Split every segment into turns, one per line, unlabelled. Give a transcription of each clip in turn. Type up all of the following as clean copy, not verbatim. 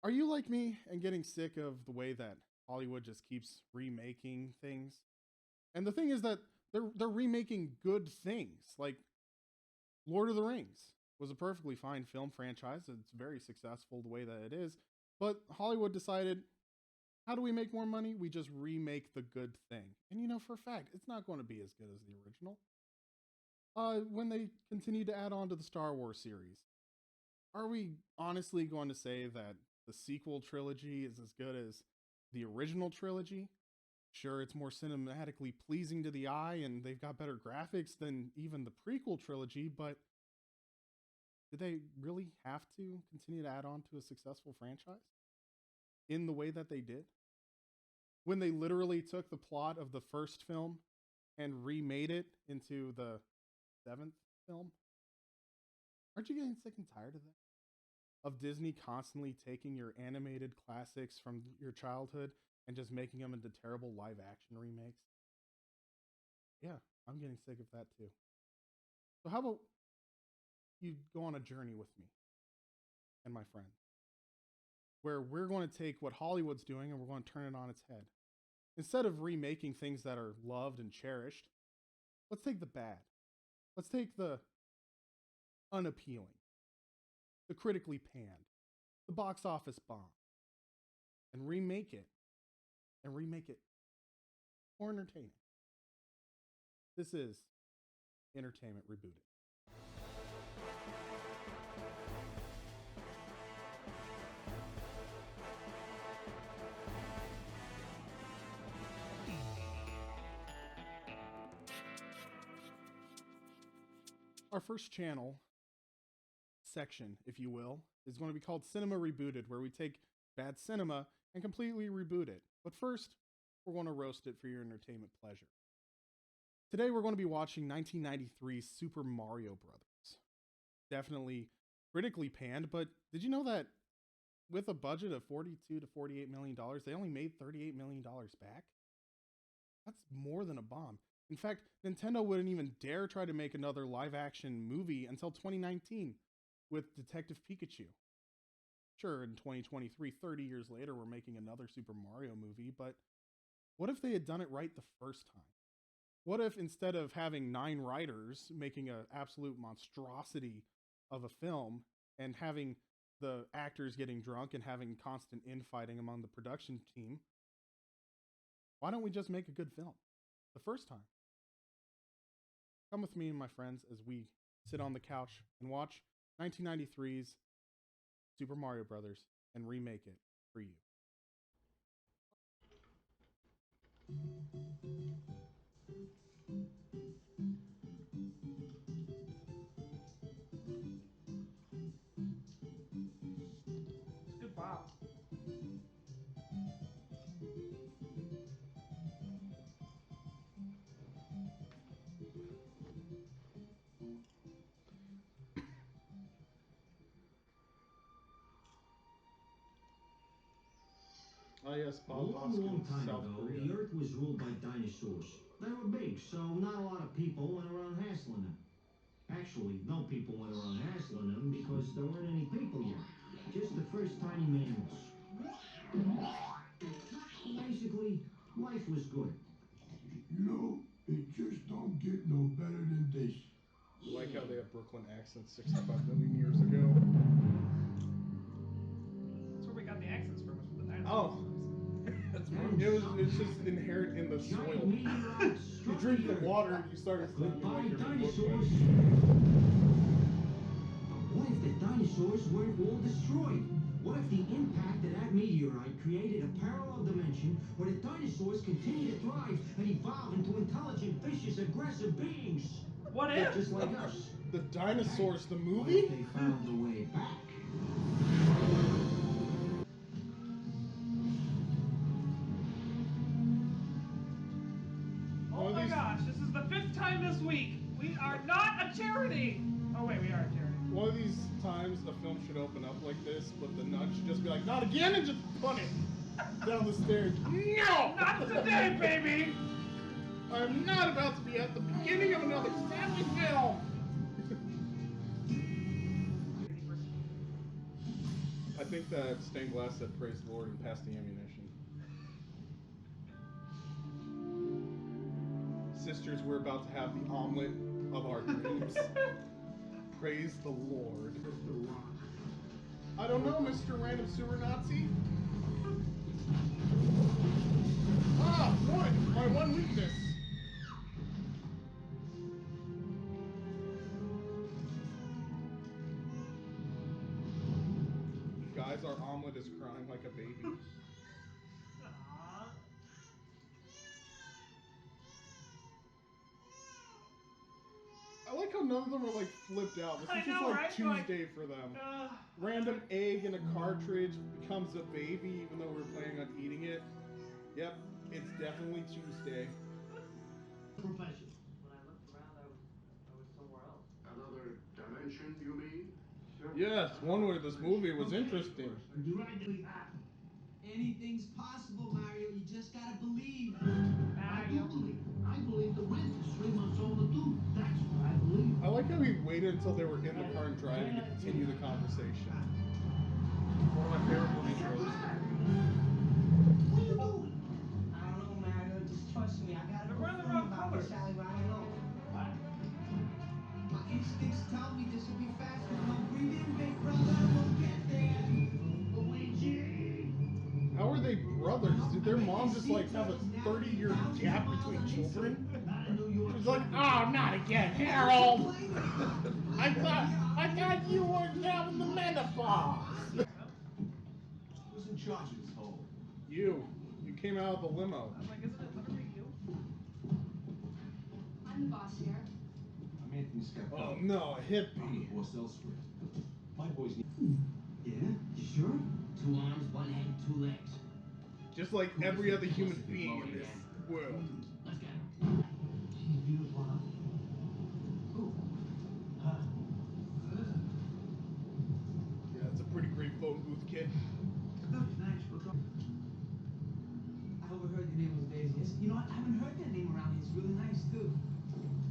Are you like me and getting sick of the way that Hollywood just keeps remaking things? And the thing is that they're remaking good things. Like Lord of the Rings was a perfectly fine film franchise. It's very successful the way that it is. But Hollywood decided, how do we make more money? We just remake the good thing. And you know for a fact, it's not going to be as good as the original. When they continue to add on to the Star Wars series, are we honestly going to say that the sequel trilogy is as good as the original trilogy? Sure, it's more cinematically pleasing to the eye and they've got better graphics than even the prequel trilogy, but did they really have to continue to add on to a successful franchise in the way that they did? When they literally took the plot of the first film and remade it into the seventh film? Aren't you getting sick and tired of that? Of Disney constantly taking your animated classics from your childhood and just making them into terrible live action remakes? Yeah, I'm getting sick of that too. So, how about you go on a journey with me and my friend, where we're going to take what Hollywood's doing and we're going to turn it on its head. Instead of remaking things that are loved and cherished, let's take the bad. Let's take the unappealing, the critically panned, the box office bomb, and remake it more entertaining. This is Entertainment Rebooted. Our first channel section, if you will, is going to be called Cinema Rebooted, where we take bad cinema and completely reboot it. But first, we're going to roast it for your entertainment pleasure. Today, we're going to be watching 1993's Super Mario Brothers. Definitely critically panned, but did you know that with a budget of $42 to $48 million, they only made $38 million back? That's more than a bomb. In fact, Nintendo wouldn't even dare try to make another live-action movie until 2019 with Detective Pikachu. Sure, in 2023, 30 years later, we're making another Super Mario movie, but what if they had done it right the first time? What if instead of having 9 writers making an absolute monstrosity of a film and having the actors getting drunk and having constant infighting among the production team, why don't we just make a good film the first time? Come with me and my friends as we sit on the couch and watch 1993's Super Mario Brothers and remake it for you.
It's a good bop.
Oh yes,
A
Bob
long, long
Hoskins,
time
South
ago,
Korea.
the Earth was ruled by dinosaurs. They were big, so not a lot of people went around hassling them. Actually, no people went around hassling them because there weren't any people yet. Just the first tiny mammals. Basically, life was good.
You know, it just don't get no better than this.
I like how they have Brooklyn accents 65 million years ago.
That's where we got the accents from, is from the dinosaurs.
Oh, it's just inherent in the soil.
Giant meteorites
You
struck
drink
the
the
Earth.
water, you start sounding
Goodbye,
like you're from
dinosaurs.
Brooklyn.
But what if the dinosaurs weren't all destroyed? What if the impact of that meteorite created a parallel dimension where the dinosaurs continue to thrive and evolve into intelligent, vicious, aggressive beings?
What
They're
if?
just like us.
The Dinosaurs, the
What
movie?
if they found a way back?
Oh my gosh, this is the 5th time this week. We are not a charity. Oh wait, we are a charity.
One of these times a film should open up like this, but the nut should just be like, not again, and just punt it down the stairs. No!
Not today, baby!
I'm not about to be at the beginning of another family film! I think that stained glass said praise the Lord and passed the ammunition. Sisters, we're about to have the omelet of our dreams. Praise the Lord. I don't know, Mr. Random Sewer Nazi. Ah, one! My one weakness. Guys, our omelet is crying like a baby. I like how none of them are like flipped out. This is just like
right?
Tuesday for them. Random egg in a cartridge becomes a baby even though we're planning on eating it. Yep, it's definitely Tuesday.
Profession.
When I looked around, I was somewhere else.
Another dimension, you mean?
Yes, one way this movie was interesting.
Anything's possible, Mario. You just gotta believe. I do
Mario.
believe. I believe the wind is 3 months older too. That's what I believe.
I like how he waited until they were in the car and driving to continue the conversation. One of my favorite movie tropes.
What are you doing? I don't know, Mario. Just trust me. I got a
They're
good
wearing the
feeling
wrong
about
colors.
this alleyway. I don't know. What? My instincts tell me this will be faster. Don't breathe in, big brother. We'll get there. Luigi.
How are they brothers? Did their mom just like have a 30-year gap between children? She's like, oh, not again, Harold. I thought you weren't having the menopause.
Who's in charge of this hole?
You came out of the limo.
I'm like, isn't it literally you?
I'm the boss here.
I'm Anthony Scott.
Oh no, a
I'm
hippie.
the boss elsewhere. My boys need...
Yeah? You sure? 2 arms, 1 head, 2 legs.
Just like every other human being in this world.
Let's get her. She's beautiful, huh? Who? Huh?
Yeah, it's a pretty great phone booth, kid.
Thanks for coming. I overheard your name was Daisy. You know what? I haven't heard that name around here. It's really nice, too.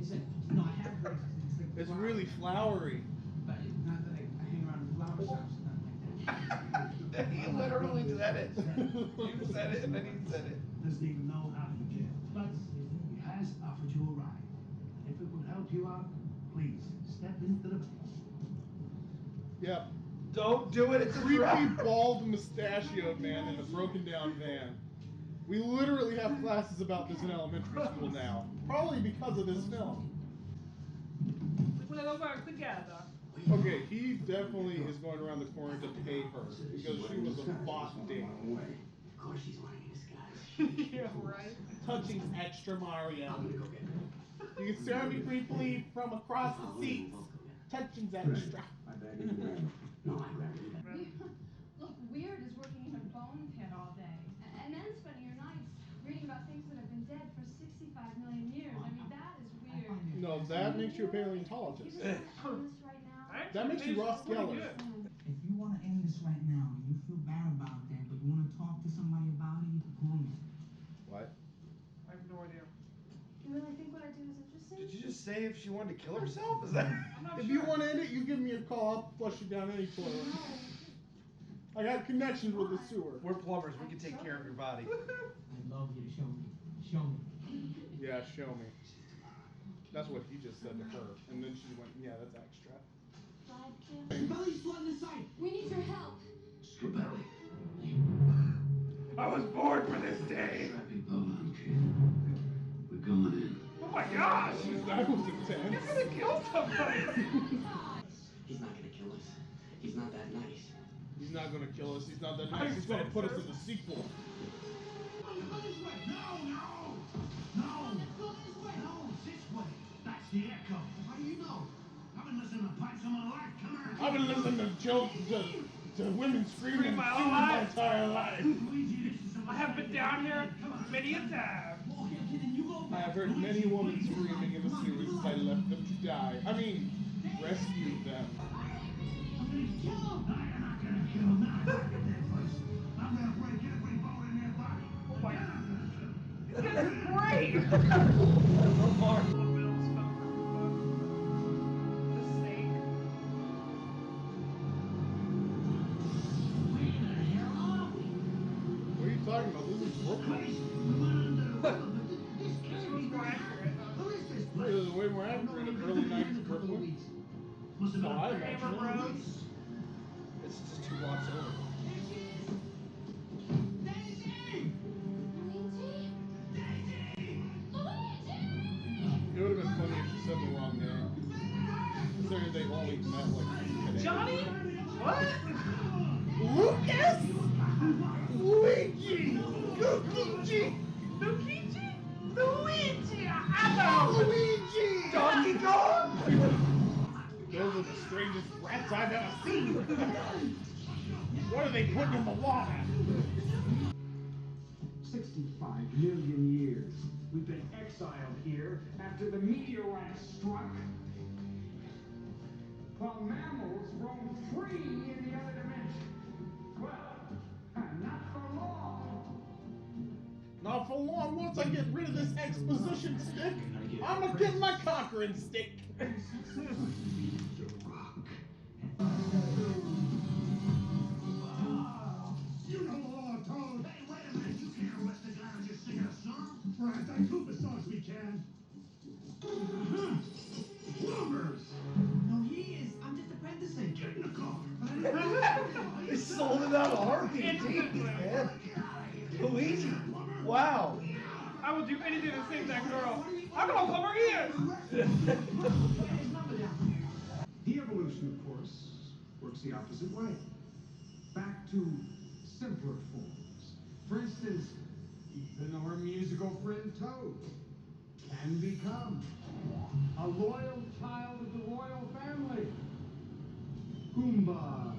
It's like, no, I have heard it. It's like
It's
flower.
really flowery.
But it's not that I hang around the flower shops or nothing like that.
He literally said it. You said it and then he said it.
Doesn't even know how to get. But he has offered you a ride. If it would help you out, please step into the.
Yep.
Don't do it, it's a
Creepy,
trap.
bald, mustachioed man in a broken down van. We literally have classes about this in elementary school now. Probably because of this film.
We're gonna work together.
Okay, he definitely is going around the corner to pay her because she was a bot date.
Of course she's wearing a disguise.
Yeah, right.
Touching's extra, Mario.
I'm gonna go get her.
You can serve me briefly from across the seats. Touching's extra.
My bag is there.
No, I grabbed it.
Look, weird is working in a bone pit all day. And then spending your nights reading about things that have been dead for 65 million years. I mean, that is weird.
No, that makes you a paleontologist.
You just want to end this right now?
That makes you Ross Geller.
If you want to end this right now and you feel bad about that, but you want to talk to somebody about it, you can call me.
What?
I have no idea.
You really think what I do is interesting?
Did you just say if she wanted to kill herself? Is that?
I'm not
If
sure.
you want to end it, you give me a call. I'll flush you down any toilet. I got connections with the sewer.
We're plumbers, we can take care of your body.
I'd love you to show me. Show me.
Yeah, show me. That's what he just said to her. And then she went, yeah, that's extra.
Belly's flooding the site.
We need your help.
Scabelli.
I was born for this day.
Strappy Bohan, kid. We're going in.
Oh my gosh!
That was intense.
You're gonna kill somebody!
He's not gonna kill us. He's not that nice.
He's not gonna kill us. He's not that nice. He's gonna put us in the sequel.
No, no! No! No, this way. That's the echo. How do you know? I've been listening to pipes all my life. Come on.
I've been listening to jokes to women screaming
Scream my
my
life.
entire life.
Luigi, this is
I have been down here many a time.
Okay, then you go
I
back.
have heard many women screaming in the sewers as I left them to die. I mean, rescued them.
I'm gonna kill him. No, you're not gonna kill him. Not if I get that place. I'm gonna break every bone in their body.
Oh my God. This is great!
So far.
Will's phone book. The snake.
talking about. This is Brooklyn.
This was more accurate.
It was way more accurate in early 90s Brooklyn.
Must have been
Oh, I
a
imagine
Hammer
it.
Bros.
It's just 2 blocks over.
It would have been funny if she said the wrong name. Considering they only met like today.
Johnny? What?
Lucas! Luigi! Luigi!
Luigi? Luigi! I know!
Luigi! Donkey Kong!
Those are the strangest rats I've ever seen. What are they putting in the water?
65 million years. We've been exiled here after the meteorite struck. While mammals roam free in the other dimension. Well, not for long.
Not for long. Once I get rid of this exposition stick, I'm gonna get my conquering stick.
You know Toad. Hey, wait a minute. You can't arrest a guy who's just singing a song. For anti-Koopa songs we can. Plumbers.
No, he is. I'm just apprenticing.
Get in the car.
They sold it out of heartbeat, man. Luigi? Wow.
I will do anything to save that girl. I'm gonna plumber here!
The evolution, of course, works the opposite way. Back to simpler forms. For instance, even our musical friend Toad can become a loyal child of the royal family. Goomba.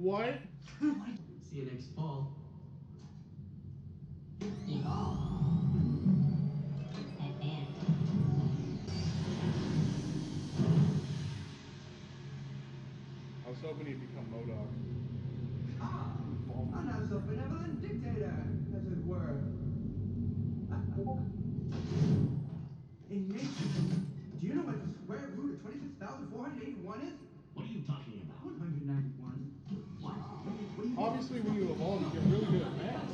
What?
See you next fall.
I was hoping he'd become MODOK.
I'm not so benevolent dictator, as it were. In nature, do you know what the square root of 26,481 is?
What are you talking about?
191.
What?
Obviously, when you evolve, you get really good at math.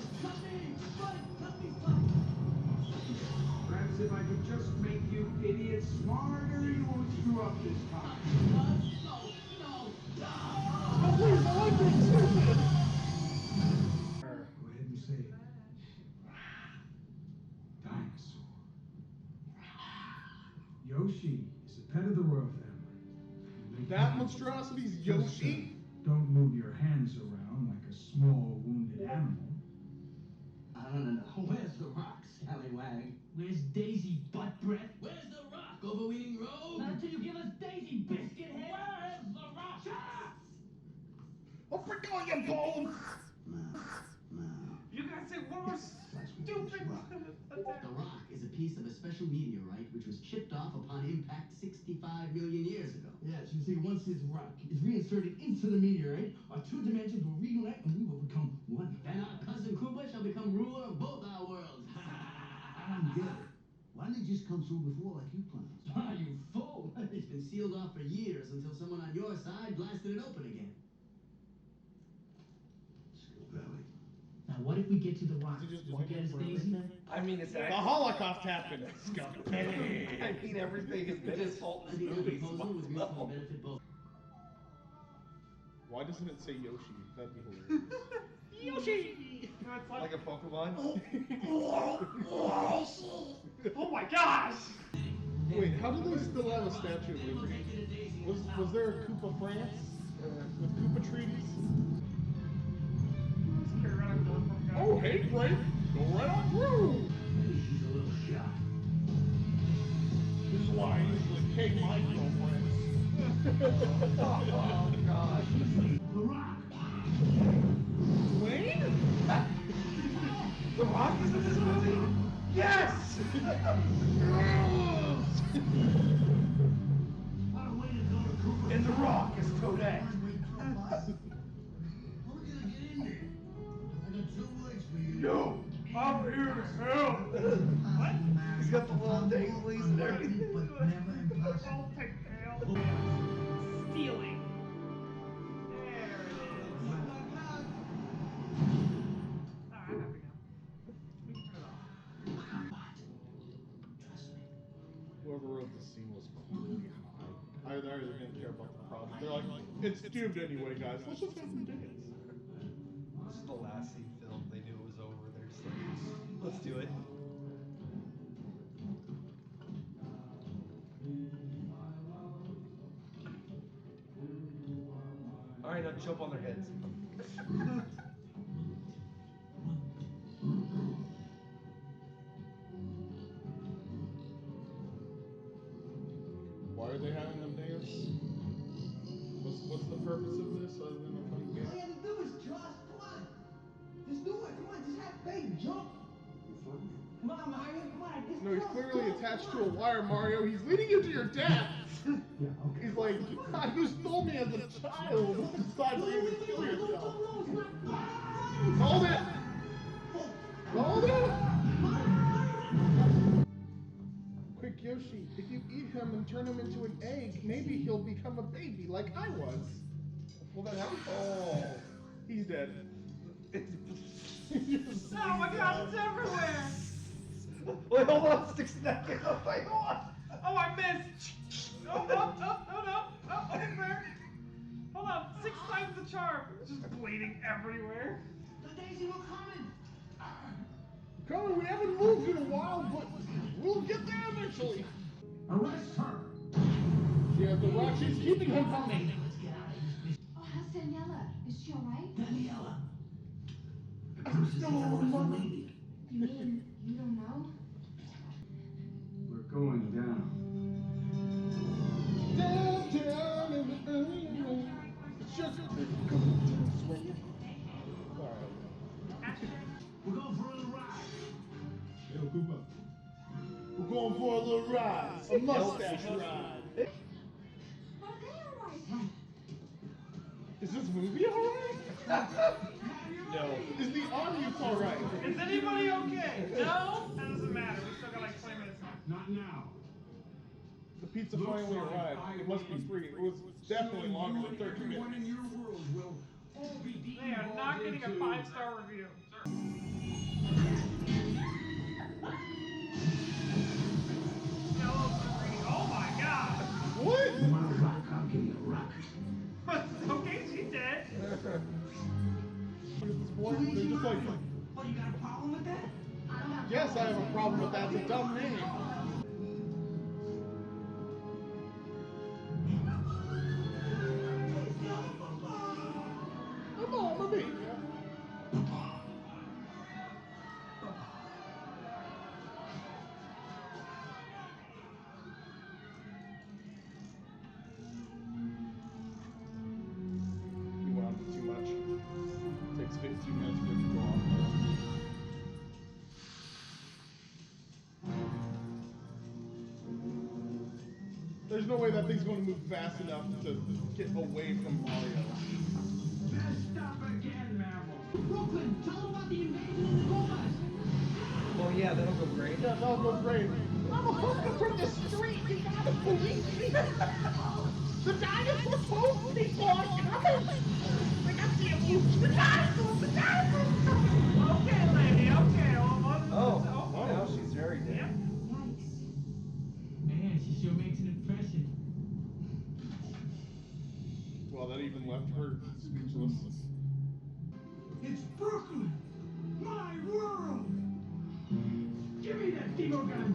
Perhaps if I could just make you idiots smarter, you won't screw up this time. Go ahead and say it. Dinosaur. Yoshi is a pet of the royal family.
That monstrosity's Yoshi?
Don't move your hands around like a small wounded animal.
No. Where's the rock, scallywag?
Where's Daisy, butt breath? Where's the rock, overeating rogue?
Not until you give us Daisy, biscuit head.
Where's the rock? Shut up!
I'll break all your bones!
You guys say one more stupid
The rock is a piece of a special meteorite which was chipped off upon impact 65 million years ago.
Yes, you see, once this rock is reinserted into the meteorite, our two dimensions will reunite and we will become one.
Then our cousin Koopa shall become ruler of both our worlds.
I don't get it. Why didn't it just come through before like you planned?
Ah, you fool! It's been sealed off for years until someone on your side blasted it open again.
Skill Valley.
Now, what if we get to the rock?
Did you just
Will
like
we get
it
us
for
Daisy?
everything?
I mean, it's
The
actually...
Holocaust happened.
I mean, everything has been his fault
I
in
think
this
the
movie.
proposal was mutual to benefit both.
Why doesn't it say Yoshi? That'd be hilarious.
Yoshi! No, it's
Like a Pokemon?
oh my gosh!
Wait, how do they still have a Statue of Liberty? Was there a Koopa France? With Koopa treaties?
Just carry around a chloroform gun.
Oh, hey, Frank! Go right on through!
She's a little shot.
This is why I usually pay my girlfriends.
Oh, gosh.
The rock!
Wayne?
The Rock is in this movie? Yes!
What a way to go to Cooper.
And The Rock is Kodak.
How are we gonna get in there? I got 2 words for you.
No! I'm here to help!
What?
He's got the little danglies and everything.
But never impossible.
Oh, take tail. Stealing. There it is.
Either that or they didn't care about the problem. They're like, it's doomed anyway, guys. Let's just have them dance.
This is the last scene filmed. They knew it was over. They're just like, let's do it. Alright, now jump on their heads.
Why are they having them dance? What's the purpose of this other than a funny game?
All you have to do is trust. Come on. Just do it. Come on, just have faith. Jump. Come on, Mario. Come on. Just
No, he's
trust.
clearly
Come
attached
on.
to a wire, Mario. He's leading you to your death.
Yeah, okay.
He's like, God, you stole me as a child. It's time for you to kill yourself. Hold it! Hold it! Quick, Yoshi, if you eat him and turn him into an egg, maybe he'll become a baby like I was.
Well, that happened. Oh.
He's dead.
Oh my gosh, it's everywhere!
Wait, hold on. Sticks in that thing. Oh, wait, hold on.
Oh, I missed! Oh, no, over there. Hold on, 6 times the charm. Just bleeding everywhere.
The Daisy, we're coming.
Colin, we haven't moved in a while, but we'll get there eventually.
Arrest her!
Yeah, the rock is keeping him from me.
Oh, how's Daniela? Is she alright?
Daniela! The
I
curse is
still
the
don't
first
remember.
lady.
You mean you don't know?
We're going down.
Downtown in the early morning. It's just swinging.
We're going for a little ride.
Yo, Koopa.
We're going for a little ride. A mustache ride.
Are they alright?
Is this movie alright?
No.
Is the audience alright?
Is anybody okay? No? That doesn't matter. We still got like 20 minutes left.
Not now.
The pizza finally arrived. It must be free. It was definitely longer than 30
Everyone in
minutes.
your world will all be
They are not getting a 5-star review. Yellow screen. Oh my god!
What?
You want a rock? I'll give you a rock.
Okay, she's dead.
Look at this point. They're just like,
Oh, you got a problem with that?
I don't have
yes, I have a problem with that. It's a dumb name. Mamma mia. You went on too much. It takes 15 minutes for it to go off. There's no way that thing's going to move fast enough to get away from Mario.
Messed up again, Mammal.
Brooklyn, tell them about the invasion of the robots.
Oh, yeah, that'll go great.
Yeah, that'll go great. I'm a hooker from the street. You gotta believe me. The dinosaurs supposed to be forthcoming. Like I see you. The dinosaurs. The dinosaurs.
Okay, lady. Okay.
Oh, now she's very dead.
Yeah.
Yikes.
Man, she sure makes an impression.
Well, that even left her speechless.
It's Brooklyn! My world! Give me that Devo gun!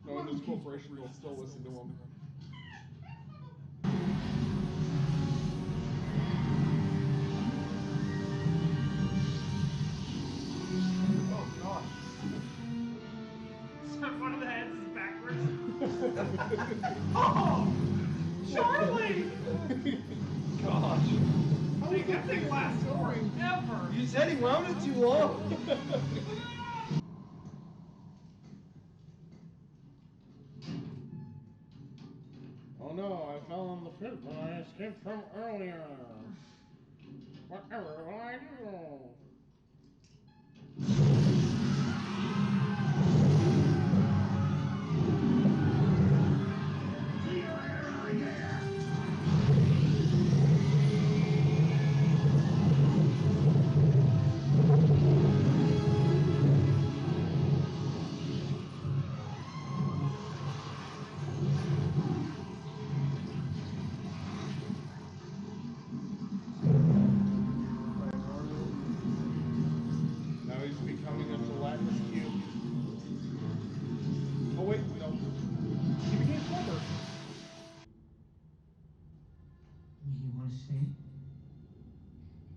Knowing this corporation will still listen to him.
Oh, gosh.
So one of the heads is backwards. Oh! Charlie!
Gosh.
Dude, that thing lasts forever.
You said he wound it too long.
Oh no, I fell in the pit when I escaped from earlier. Whatever will I do?
See you later, alligator!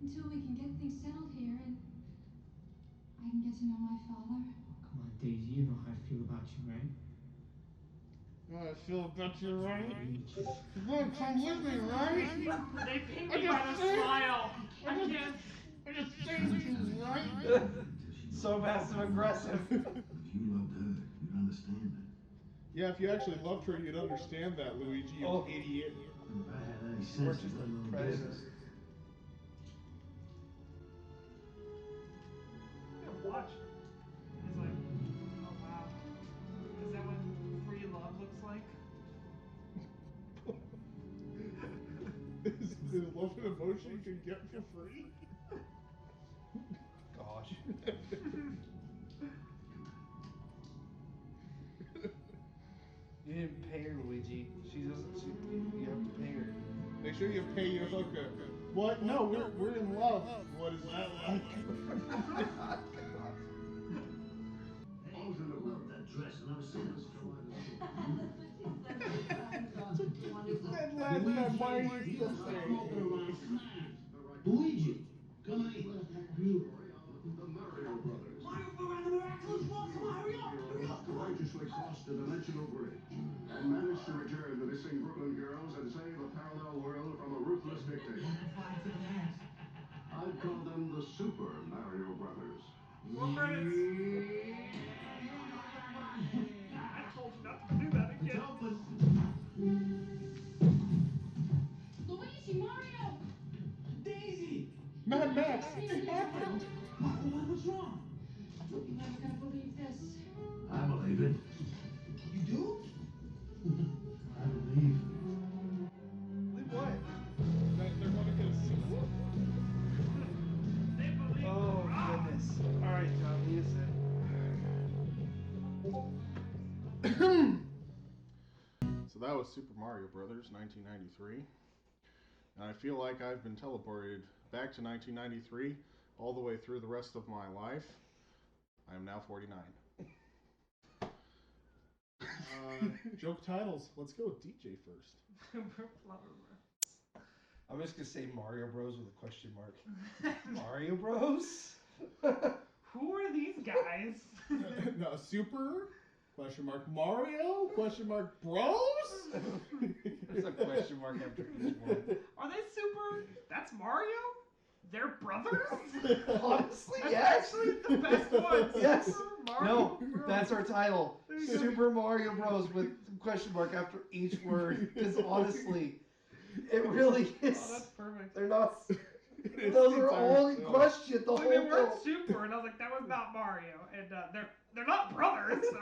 Until we can get things settled here and I can get to know my father.
Come on, Daisy, you know how I feel about you, right?
I feel about you, right? You're gonna come with me, right?
They ping me by the smile. I can't.
I just saying things, right?
So passive aggressive.
If you loved her, you'd understand that.
Yeah, if you actually loved her, you'd understand that, Luigi, you
Oh.
idiot.
And if I had any
We're
sense
just
of
a
little
predator.
business,
Yeah, watch. He's like, oh wow. Is that what free love looks like?
Is love an emotion you can get for free?
Gosh. You didn't pay her, Luigi. She doesn't. You have to pay her.
Make sure you pay your hooker. What? No, we're in love. What is that like?
always loved that dress, and I've seen it from
That's my mind is the same.
Luigi, come in. The Mario Brothers.
Mario around the miraculous world. Come on, hurry up! Hurry up!
Courageously crossed a dimensional bridge and managed to return the missing Brooklyn girls and save a parallel world from a ruthless dictator. I'd call them the Super Mario Brothers.
More credits. I told you not to do that
It's
again.
open.
Luigi, Mario!
Daisy!
Mad Max, it happened.
What's wrong?
You're never gonna believe this.
I believe it.
You do?
I believe.
Believe what?
They're going to get a sequel?
They believe
Oh,
the rock.
goodness. Alright, John, lead us in.
So that was Super Mario Brothers, 1993. And I feel like I've been teleported back to 1993 all the way through the rest of my life. I am now 49. Joke titles. Let's go with DJ first.
I'm just gonna say Mario Bros with a question mark. Mario Bros?
Who are these guys?
No, Super? Question mark Mario? Question mark Bros?
There's a question mark after each one.
Are they super? That's Mario? They're brothers?
Honestly,
That's
yes.
actually the best one.
Yes.
Super Mario
No,
Bros.
that's our title.
There you go.
Super Mario Bros with question mark after each word. Because honestly, it really is.
Oh, that's perfect.
They're not.
It's
Those
the
are
entire
all in
show.
question. The
Like,
whole
they weren't
film.
super, and I was like, that was not Mario. And they're not brothers, so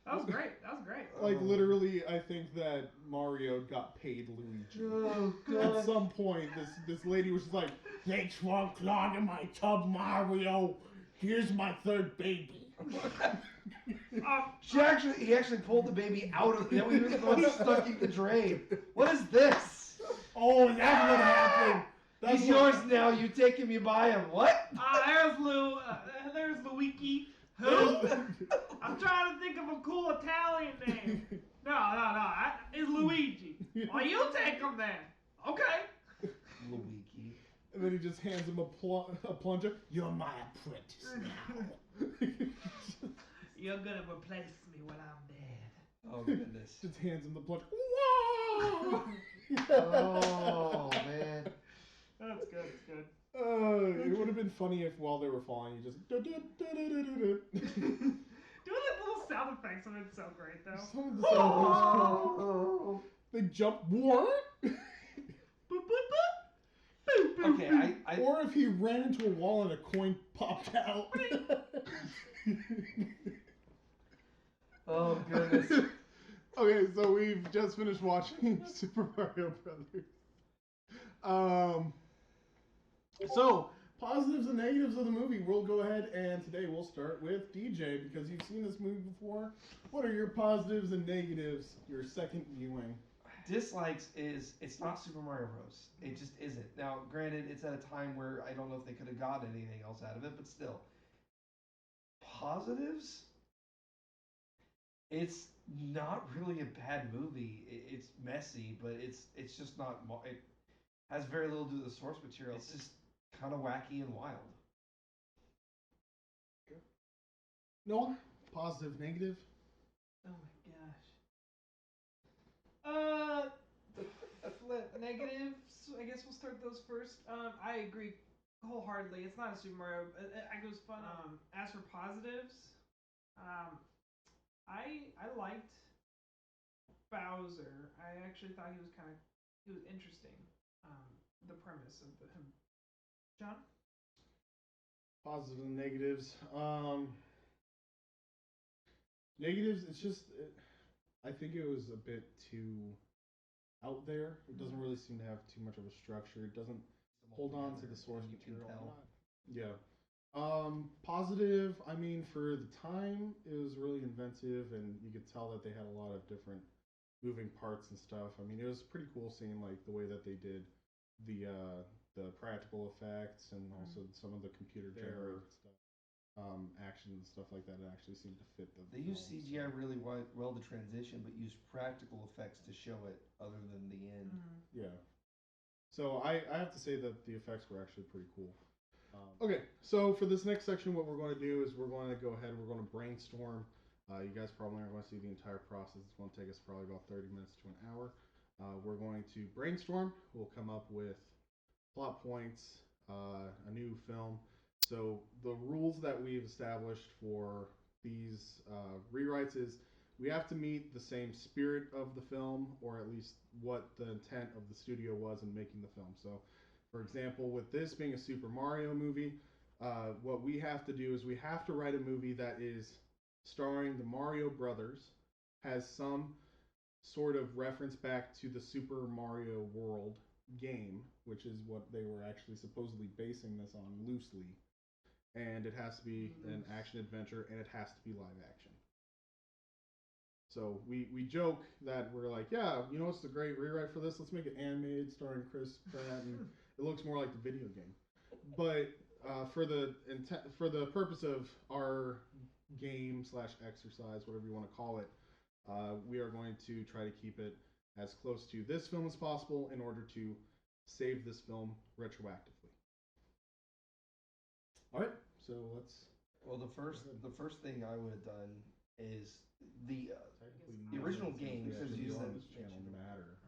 that was great. That was great.
Like, literally, I think that Mario got paid Luigi.
Oh
At
god.
some point, this lady was just like, "Thanks for clogging my tub, Mario. Here's my third baby."
He actually pulled the baby out of. Then we was the one stucking the drain. What is this?
Oh, that's what happened. That's
He's
what-
yours now. You take him. You buy him. What?
There's Luigi. Who? I'm trying to think of a cool Italian name. No. It's Luigi. Well, you take him then. Okay.
Luigi.
And then he just hands him a plunger. You're my apprentice now.
You're gonna replace me when I'm dead.
Oh goodness.
Just hands him the plunger. Whoa!
Oh man.
That's good. It's good.
It would have been funny if while they were falling, you just.
Doing like little sound effects would have been so great, though.
Some of the sound effects.
Oh.
They jump. What?
Boop, boop, boop. Boop, boop,
Okay,
boop.
I
Or if he ran into a wall and a coin popped out.
Oh goodness.
Okay, so we've just finished watching Super Mario Brothers. So positives and negatives of the movie. We'll go ahead and today we'll start with DJ because you've seen this movie before. What are your positives and negatives? Your second viewing.
Dislikes is it's not Super Mario Bros. It just isn't. Now, granted, it's at a time where I don't know if they could have gotten anything else out of it, but still. Positives? It's not really a bad movie. It's messy, but it's just not. It has very little to do with the source material. It's just kind of wacky and wild.
Noah, positive, negative.
Oh my gosh. Flip negatives. I guess we'll start those first. I agree wholeheartedly. It's not a Super Mario. It goes fun. As for positives, I liked Bowser. I actually thought he was interesting. The premise of him. John.
Positives and negatives. Negatives. It's just. I think it was a bit too out there. It doesn't really seem to have too much of a structure. It doesn't hold on to the source material. Yeah. Positive. I mean, for the time, it was really inventive, and you could tell that they had a lot of different moving parts and stuff. I mean, it was pretty cool seeing like the way that they did the practical effects and also some of the computer generated stuff, action and stuff like that. It actually seemed to fit the.
They used CGI really well to transition, but used practical effects to show it, other than the end.
Yeah. So I have to say that the effects were actually pretty cool. Okay, so for this next section, what we're going to do is we're going to go ahead and we're going to brainstorm. You guys probably aren't going to see the entire process. It's going to take us probably about 30 minutes to an hour. We're going to brainstorm. We'll come up with plot points, a new film. So the rules that we've established for these rewrites is we have to meet the same spirit of the film, or at least what the intent of the studio was in making the film. So, for example, with this being a Super Mario movie, what we have to do is we have to write a movie that is starring the Mario brothers, has some sort of reference back to the Super Mario World game, which is what they were actually supposedly basing this on loosely. And it has to be an action adventure, and it has to be live action. So we joke that we're like, yeah, you know what's the great rewrite for this? Let's make it animated, starring Chris Pratt, and it looks more like the video game. But for the purpose of our game / exercise, whatever you want to call it, we are going to try to keep it as close to this film as possible in order to save this film retroactively. All right, so let's.
Well, the first thing I would have done is the original game. Because you said
this channel matter.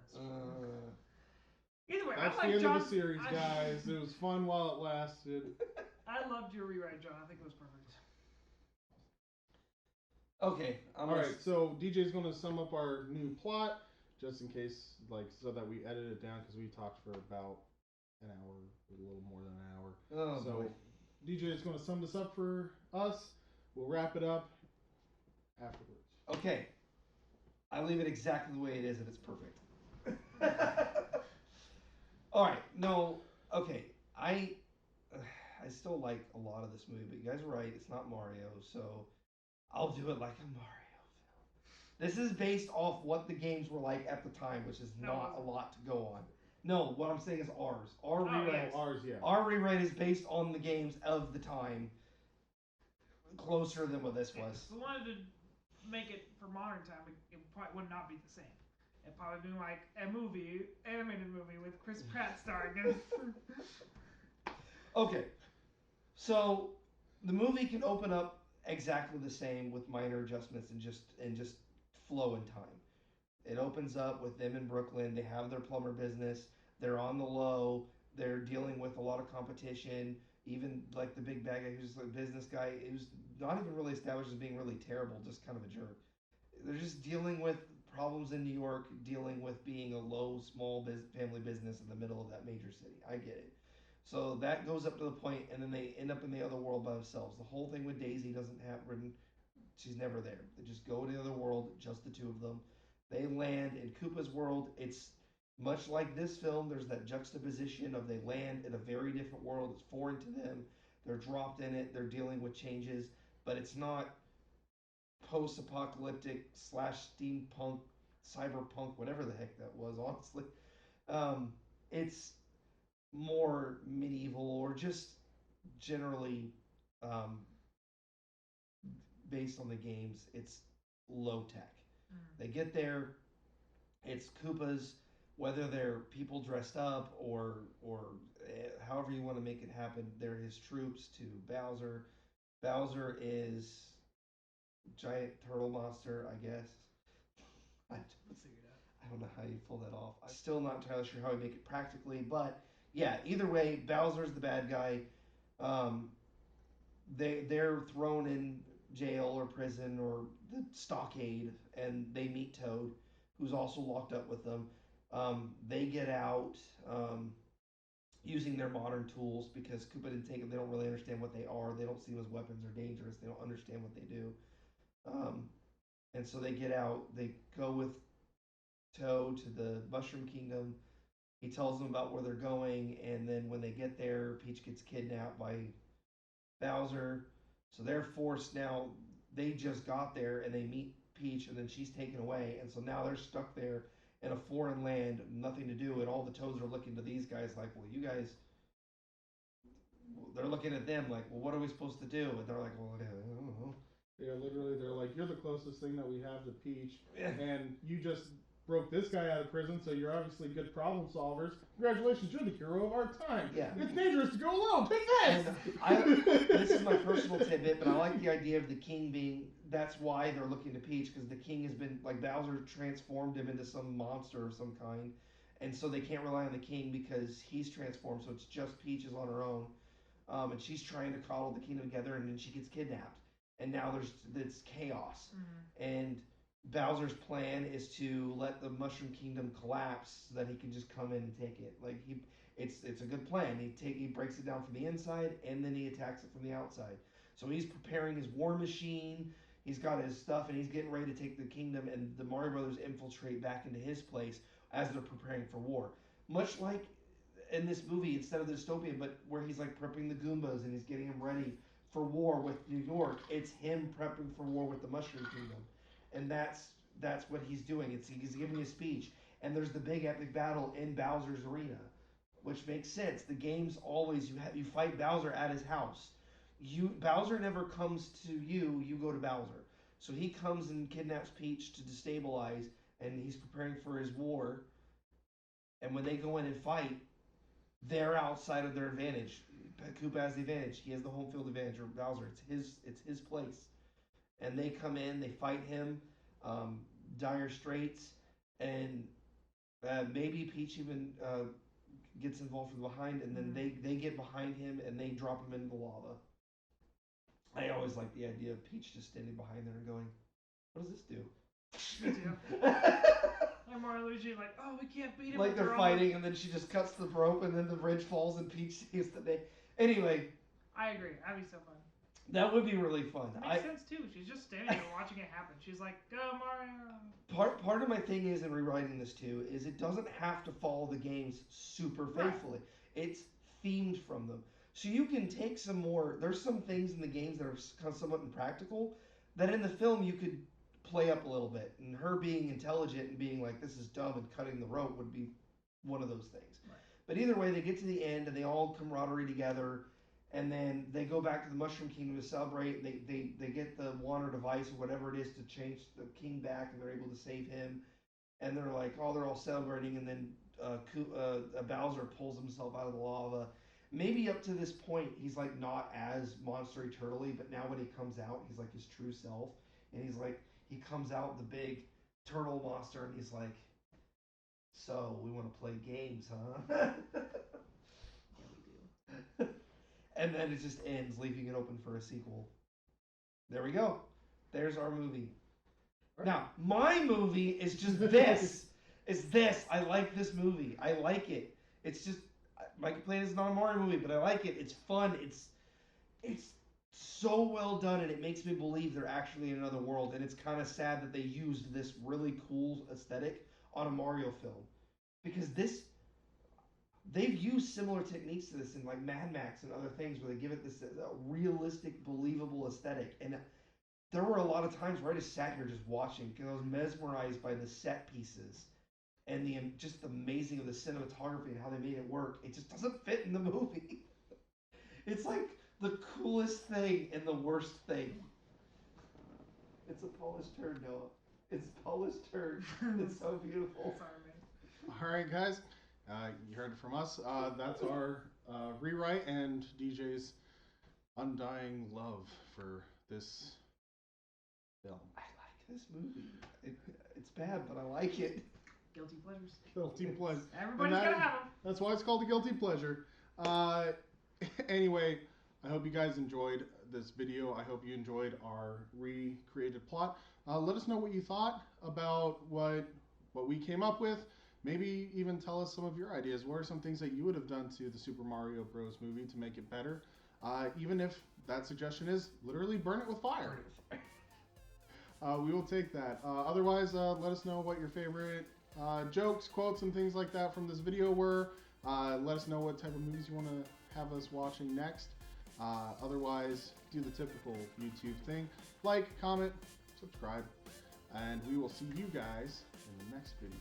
Either way,
That's
I like
the end
John's,
of the series, guys. It was fun while it lasted.
I loved your rewrite, John. I think it was perfect.
Okay.
All right, so DJ's going to sum up our new plot, just in case, like, so that we edit it down, because we talked for about an hour, a little more than an hour.
Oh,
so
boy.
DJ is going to sum this up for us. We'll wrap it up afterwards.
Okay. I leave it exactly the way it is, and it's perfect. All right. No. Okay. I still like a lot of this movie, but you guys are right. It's not Mario, so I'll do it like a Mario film. This is based off what the games were like at the time, which is not a lot to go on. No, what I'm saying is ours. Our rewrite is based on the games of the time, closer than what this was.
If we wanted to make it for modern time, it probably would not be the same. It'd probably be like a animated movie with Chris Pratt starring in it.
Okay, so the movie can open up exactly the same with minor adjustments and just flow in time. It opens up with them in Brooklyn. They have their plumber business. They're on the low. They're dealing with a lot of competition. Even like the big bad guy who's just a business guy, who's not even really established as being really terrible, just kind of a jerk. They're just dealing with problems in New York, dealing with being a low, small family business in the middle of that major city. I get it. So that goes up to the point, and then they end up in the other world by themselves. The whole thing with Daisy doesn't happen. She's never there. They just go to the other world, just the two of them. They land in Koopa's world. It's much like this film. There's that juxtaposition of they land in a very different world. It's foreign to them. They're dropped in it. They're dealing with changes, but it's not post-apocalyptic / steampunk, cyberpunk, whatever the heck that was, honestly. It's more medieval or just generally based on the games. It's low tech. They get there, it's Koopas, whether they're people dressed up or however you want to make it happen. They're his troops to Bowser. Bowser is giant turtle monster, I guess. I don't know how you pull that off. I'm still not entirely sure how we make it practically, but yeah, either way, Bowser's the bad guy. They're thrown in jail or prison or the stockade, and they meet Toad, who's also locked up with them. They get out using their modern tools because Koopa didn't take them. They don't really understand what they are. They don't see them as weapons or dangerous. They don't understand what they do. And so they get out. They go with Toad to the Mushroom Kingdom. He tells them about where they're going, and then when they get there, Peach gets kidnapped by Bowser. So they're forced now. They just got there, and they meet Peach, and then she's taken away, and so now they're stuck there in a foreign land, nothing to do, and all the Toads are looking to these guys like, well, you guys. They're looking at them like, well, what are we supposed to do? And they're like, well, I don't know.
Yeah, literally, they're like, you're the closest thing that we have to Peach, and you just broke this guy out of prison, so you're obviously good problem solvers. Congratulations, you're the hero of our time.
Yeah.
It's dangerous to go alone. Take
this! This is my personal tidbit, but I like the idea of the king being, that's why they're looking to Peach, because the king has been, like, Bowser transformed him into some monster of some kind, and so they can't rely on the king because he's transformed, so it's just Peach is on her own, and she's trying to coddle the kingdom together, and then she gets kidnapped, and now it's chaos, and Bowser's plan is to let the Mushroom Kingdom collapse so that he can just come in and take it. Like it's a good plan. He breaks it down from the inside and then he attacks it from the outside. So he's preparing his war machine. He's got his stuff and he's getting ready to take the kingdom. And the Mario Brothers infiltrate back into his place as they're preparing for war. Much like in this movie, instead of the dystopian, but where he's like prepping the Goombas and he's getting them ready for war with New York. It's him prepping for war with the Mushroom Kingdom. And that's what he's doing. He's giving a speech, and there's the big epic battle in Bowser's arena, which makes sense. The game's always you fight Bowser at his house. Bowser never comes to you. You go to Bowser. So he comes and kidnaps Peach to destabilize, and he's preparing for his war. And when they go in and fight, they're outside of their advantage. Koopa has the advantage. He has the home field advantage. Or Bowser, it's his place. And they come in, they fight him, dire straits, and maybe Peach even gets involved from behind, and then they get behind him and they drop him into the lava. I always like the idea of Peach just standing behind there and going, "What does this do?"
Me too. Like Mario and Luigi, like, oh, we can't beat him.
Like they're fighting, and then she just cuts the rope, and then the bridge falls, and Peach saves the day. Anyway,
I agree. That'd be so fun.
That would be really fun.
It makes sense too. She's just standing there watching it happen. She's like, "Go Mario."
Part of my thing is in rewriting this too is it doesn't have to follow the games super faithfully. Right. It's themed from them, so you can take some more. There's some things in the games that are somewhat impractical that in the film you could play up a little bit. And her being intelligent and being like, "This is dumb," and cutting the rope would be one of those things. Right. But either way, they get to the end and they all camaraderie together. And then they go back to the Mushroom Kingdom to celebrate. They get the wand or device or whatever it is to change the king back, and they're able to save him. And they're like, oh, they're all celebrating. And then Bowser pulls himself out of the lava. Maybe up to this point, he's like not as monstery turtley, but now when he comes out, he's like his true self. And he's like, he comes out the big turtle monster, and he's like, so we want to play games, huh? And then it just ends, leaving it open for a sequel. There we go. There's our movie. Right. Now, my movie is just this. It's this. I like this movie. I like it. It's just, my complaint is not a Mario movie, but I like it. It's fun. It's so well done, and it makes me believe they're actually in another world. And it's kind of sad that they used this really cool aesthetic on a Mario film. Because they've used similar techniques to this in like Mad Max and other things where they give it this realistic, believable aesthetic. And there were a lot of times where I just sat here just watching because I was mesmerized by the set pieces and just the amazing of the cinematography and how they made it work. It just doesn't fit in the movie. It's like the coolest thing and the worst thing. It's a polished turd, Noah. It's a polished turd. It's so beautiful.
All right, guys. You heard it from us. That's our rewrite and DJ's undying love for this film.
I like this movie. It's bad, but I like it.
Guilty pleasures.
Guilty pleasure.
Everybody's gotta have them.
That's why it's called a guilty pleasure. Anyway, I hope you guys enjoyed this video. I hope you enjoyed our recreated plot. Let us know what you thought about what we came up with. Maybe even tell us some of your ideas. What are some things that you would have done to the Super Mario Bros. Movie to make it better? Even if that suggestion is literally burn it with fire. We will take that. Otherwise, let us know what your favorite jokes, quotes, and things like that from this video were. Let us know what type of movies you want to have us watching next. Otherwise, do the typical YouTube thing. Like, comment, subscribe, and we will see you guys in the next video.